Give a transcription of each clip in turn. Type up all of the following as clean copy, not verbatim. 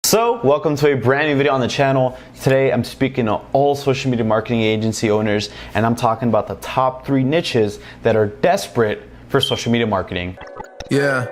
So, welcome to a brand new video on the channel. Today I'm speaking to all social media marketing agency owners, and I'm talking about the top 3 niches that are desperate for social media marketing. Yeah.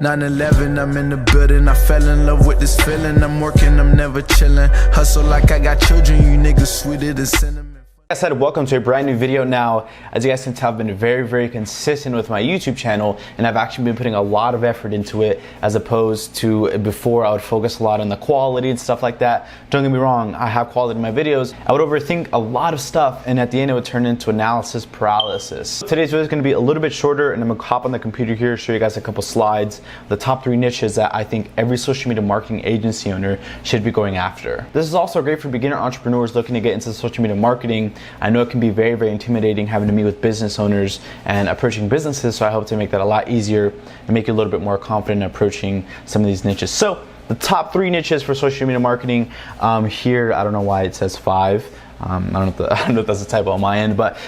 9/11, I'm in the building. I fell in love with this feeling. I'm working, I'm never chilling. Hustle like I got children. You niggas sweeter than cinnamon. Like I said, welcome to a brand new video. Now, as you guys can tell, I've been very consistent with my YouTube channel, and I've actually been putting a lot of effort into it, as opposed to before I would focus a lot on the quality and stuff like that. Don't get me wrong, I have quality in my videos. I would overthink a lot of stuff, and at the end it would turn into analysis paralysis. Today's video is going to be a little bit shorter, and I'm going to hop on the computer here, show you guys a couple slides, the top 3 niches that I think every social media marketing agency owner should be going after. This is also great for beginner entrepreneurs looking to get into social media marketing. I know it can be very intimidating having to meet with business owners and approaching businesses, so I hope to make that a lot easier and make you a little bit more confident in approaching some of these niches. So the top 3 niches for social media marketing, here, I don't know why it says 5. I don't know if that's a typo on my end, but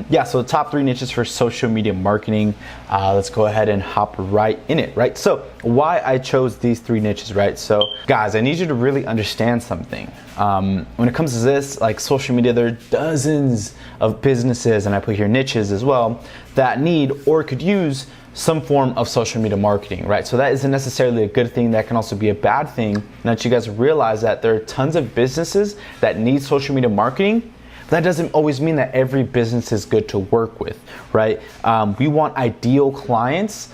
yeah, so the top 3 niches for social media marketing. Let's go ahead and hop right in it, right? So why I chose these 3 niches, right? So guys, I need you to really understand something. When it comes to this, like social media, there are dozens of businesses, and I put here niches as well, that need or could use some form of social media marketing, right? So that isn't necessarily a good thing. That can also be a bad thing. And that you guys realize that there are tons of businesses that need social media marketing. That doesn't always mean that every business is good to work with, right? We want ideal clients,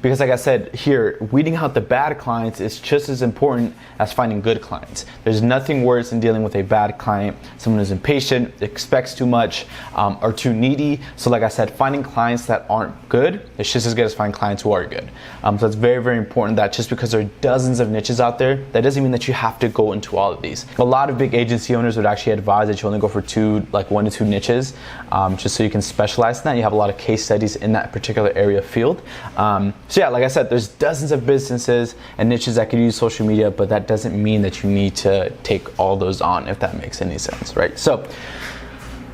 because like I said here, weeding out the bad clients is just as important as finding good clients. There's nothing worse than dealing with a bad client, someone who's impatient, expects too much, or too needy. So like I said, finding clients that aren't good is just as good as finding clients who are good. So it's very important that just because there are dozens of niches out there, that doesn't mean that you have to go into all of these. A lot of big agency owners would actually advise that you only go for 1 to 2 niches, just so you can specialize in that. You have a lot of case studies in that particular area field. So yeah, like I said, there's dozens of businesses and niches that could use social media, but that doesn't mean that you need to take all those on, if that makes any sense, right? So,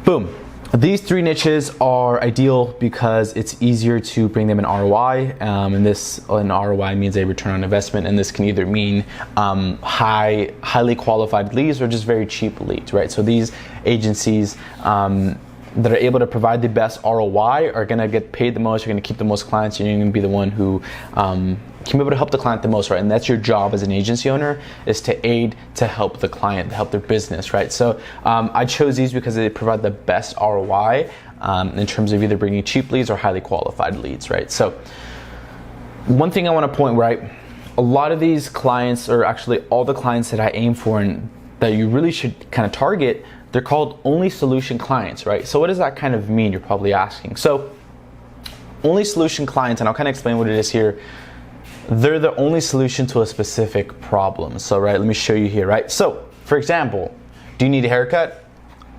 boom. These 3 niches are ideal because it's easier to bring them an ROI, and an ROI means a return on investment, and this can either mean highly qualified leads or just very cheap leads, right? So these agencies that are able to provide the best ROI are going to get paid the most, you're going to keep the most clients, and you're going to be the one who can be able to help the client the most, right? And that's your job as an agency owner, is to aid to help the client, to help their business, right? So I chose these because they provide the best ROI in terms of either bringing cheap leads or highly qualified leads, right? So one thing I want to point, right, a lot of these clients, or actually all the clients that I aim for and that you really should kind of target, they're called only solution clients, right? So what does that kind of mean, you're probably asking? So only solution clients, and I'll kind of explain what it is here. They're the only solution to a specific problem. So right, let me show you here, right? So for example, do you need a haircut?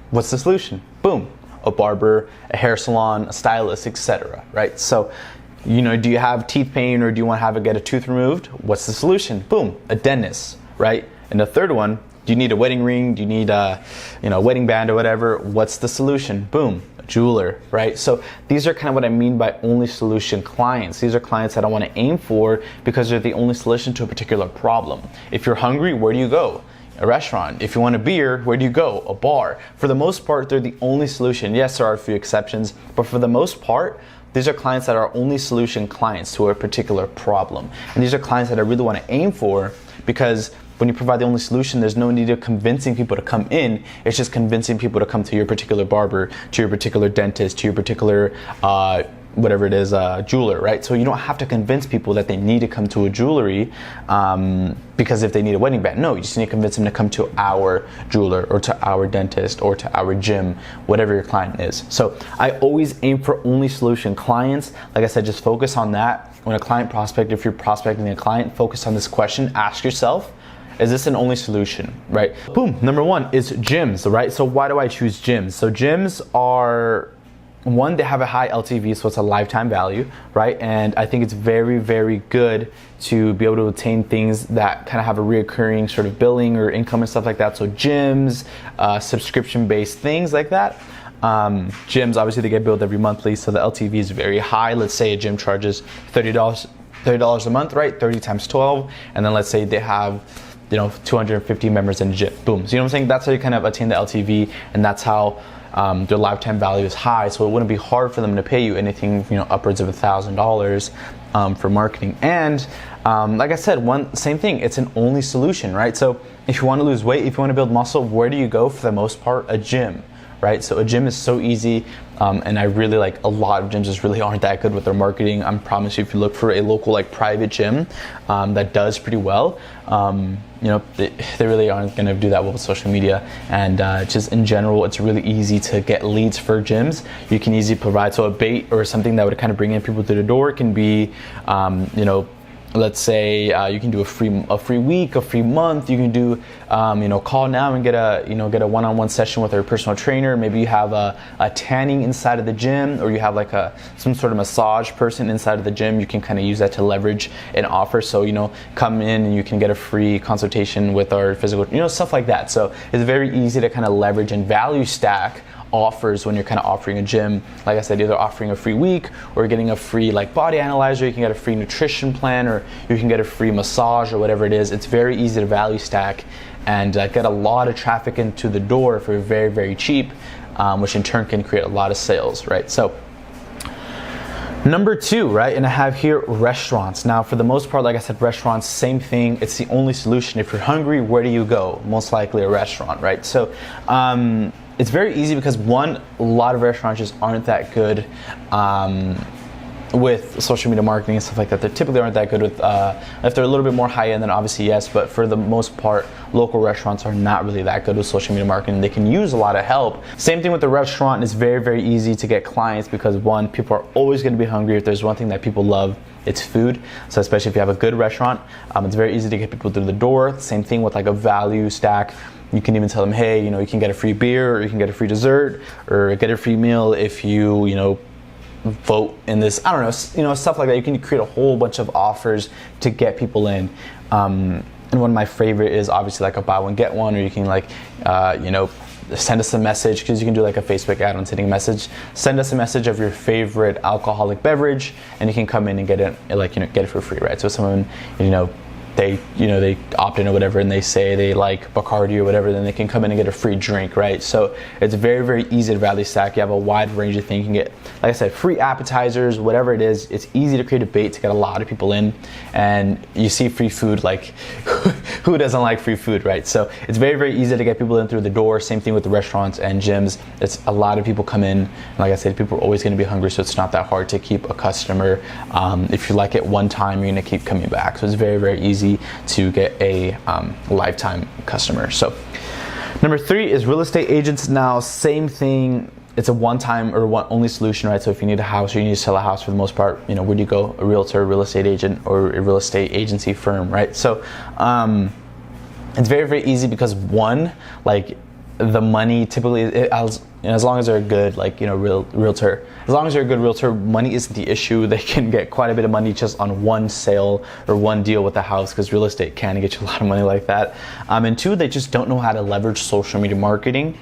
What's the solution? Boom, a barber, a hair salon, a stylist, etc., right? So, you know, do you have teeth pain, or do you want to get a tooth removed? What's the solution? Boom, a dentist, right? And the third one, do you need a wedding ring? Do you need a wedding band or whatever? What's the solution? Boom, a jeweler, right? So these are kind of what I mean by only solution clients. These are clients that I want to aim for because they're the only solution to a particular problem. If you're hungry, where do you go? A restaurant. If you want a beer, where do you go? A bar. For the most part, they're the only solution. Yes, there are a few exceptions, but for the most part, these are clients that are only solution clients to a particular problem. And these are clients that I really want to aim for, because when you provide the only solution, there's no need of convincing people to come in. It's just convincing people to come to your particular barber, to your particular dentist, to your particular whatever it is, jeweler, right? So you don't have to convince people that they need to come to a jewelry because if they need a wedding band. No, you just need to convince them to come to our jeweler, or to our dentist, or to our gym, whatever your client is. So I always aim for only solution clients. Like I said, just focus on that. When a client prospect, if you're prospecting a client, focus on this question. Ask yourself, is this an only solution, right? Boom, number 1 is gyms, right? So why do I choose gyms? So gyms are, one, they have a high LTV, so it's a lifetime value, right? And I think it's very good to be able to obtain things that kind of have a reoccurring sort of billing or income and stuff like that. So gyms, subscription-based things like that. Gyms, obviously they get billed every monthly, so the LTV is very high. Let's say a gym charges $30 $30 a month, right? 30 times 12. And then let's say they have, 250 members in the gym. Boom. So you know what I'm saying? That's how you kind of attain the LTV, and that's how their lifetime value is high. So it wouldn't be hard for them to pay you anything, upwards of $1,000 for marketing. And like I said, same thing. It's an only solution, right? So if you want to lose weight, if you want to build muscle, where do you go for the most part? A gym. Right? So a gym is so easy, and I really a lot of gyms just really aren't that good with their marketing. I promise you, if you look for a local private gym that does pretty well, they really aren't going to do that well with social media. And just in general, it's really easy to get leads for gyms. You can easily provide, so a bait or something that would kind of bring in people to the door can be, let's say you can do a free week, a free month. You can do call now and get a one-on-one session with our personal trainer. Maybe you have a tanning inside of the gym, or you have some sort of massage person inside of the gym. You can kind of use that to leverage an offer. So come in and you can get a free consultation with our physical, stuff like that. So it's very easy to kind of leverage and value stack offers when you're kind of offering a gym. Like I said, either offering a free week or getting a free body analyzer. You can get a free nutrition plan, or you can get a free massage, or whatever it is. It's very easy to value stack and get a lot of traffic into the door for very, very cheap, which in turn can create a lot of sales, right? So number 2, right, and I have here restaurants. Now, for the most part, like I said, restaurants, same thing. It's the only solution. If you're hungry, where do you go? Most likely a restaurant, right? So it's very easy because a lot of restaurants just aren't that good with social media marketing and stuff like that. They typically aren't that good with, if they're a little bit more high end, then obviously yes, but for the most part, local restaurants are not really that good with social media marketing. They can use a lot of help. Same thing with the restaurant. It's very, very easy to get clients because people are always going to be hungry. If there's one thing that people love, it's food. So especially if you have a good restaurant, it's very easy to get people through the door. Same thing with a value stack. You can even tell them, hey, you can get a free beer, or you can get a free dessert, or get a free meal if you, vote in this, I don't know, stuff like that. You can create a whole bunch of offers to get people in. And one of my favorite is obviously a buy one, get one, or you can send us a message, because you can do a Facebook ad on sending a message. Send us a message of your favorite alcoholic beverage, and you can come in and get it, get it for free, right? So someone, they opt in or whatever, and they say they like Bacardi or whatever, then they can come in and get a free drink, right? So it's very, very easy to value stack. You have a wide range of things. You can get, like I said, free appetizers, whatever it is. It's easy to create a bait to get a lot of people in, and you see free food, who doesn't like free food, right? So it's very, very easy to get people in through the door. Same thing with the restaurants and gyms. It's a lot of people come in, and like I said, people are always going to be hungry, so it's not that hard to keep a customer. If you like it one time, you're going to keep coming back. So it's very, very easy to get a lifetime customer. So number 3 is real estate agents. Now, same thing. It's a one-time or one only solution, right? So if you need a house or you need to sell a house, for the most part, where do you go? A realtor, a real estate agent, or a real estate agency firm, right? So it's very, very easy because the money typically, as long as they're a good, realtor, as long as you're a good realtor, money isn't the issue. They can get quite a bit of money just on one sale or one deal with the house, because real estate can get you a lot of money like that. And 2, they just don't know how to leverage social media marketing.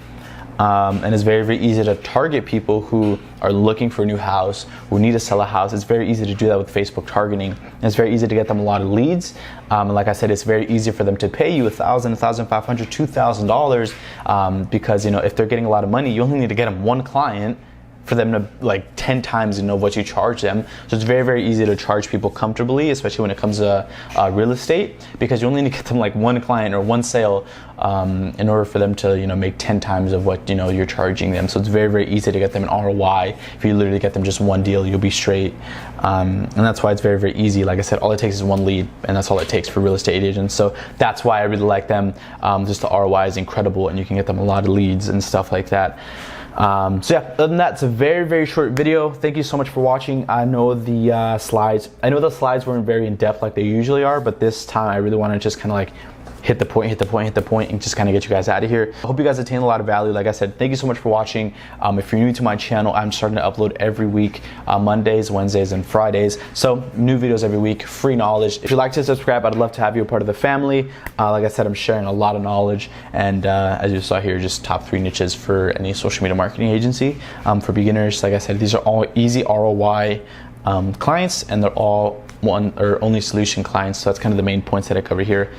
And it's very, very easy to target people who are looking for a new house, who need to sell a house. It's very easy to do that with Facebook targeting. And it's very easy to get them a lot of leads. And like I said, it's very easy for them to pay you $1,000, $1,500, $2,000 because if they're getting a lot of money, you only need to get them one client for them to 10 times what you charge them. So it's very, very easy to charge people comfortably, especially when it comes to real estate, because you only need to get them one client or one sale in order for them to make 10 times of what you're charging them. So it's very, very easy to get them an ROI. If you literally get them just one deal, you'll be straight. And that's why it's very, very easy. Like I said, all it takes is one lead, and that's all it takes for real estate agents. So that's why I really like them. Just the ROI is incredible, and you can get them a lot of leads and stuff like that. So yeah, other than that, it's a very, very short video. Thank you so much for watching. I know the slides weren't very in depth like they usually are, but this time I really want to just kind of hit the point, and just kind of get you guys out of here. I hope you guys attain a lot of value. Like I said, thank you so much for watching. If you're new to my channel, I'm starting to upload every week, Mondays, Wednesdays, and Fridays. So new videos every week, free knowledge. If you'd like to subscribe, I'd love to have you a part of the family. Like I said, I'm sharing a lot of knowledge, and as you saw here, just top 3 niches for any social media marketing agency. For beginners, like I said, these are all easy ROI clients, and they're all one or only solution clients. So that's kind of the main points that I cover here.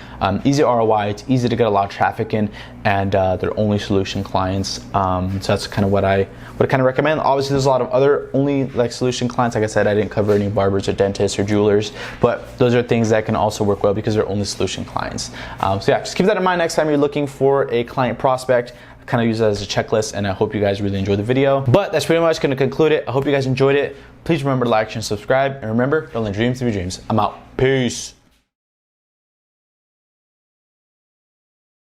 Easy ROI, it's easy to get a lot of traffic in, and they're only solution clients. So that's kind of what I would kind of recommend. Obviously, there's a lot of other only like solution clients. Like I said, I didn't cover any barbers or dentists or jewelers, but those are things that can also work well because they're only solution clients. So yeah, just keep that in mind next time you're looking for a client prospect. Kind of use that as a checklist, and I hope you guys really enjoyed the video. But that's pretty much going to conclude it. I hope you guys enjoyed it. Please remember to like and subscribe, and remember, don't let dreams to be dreams. I'm out. Peace.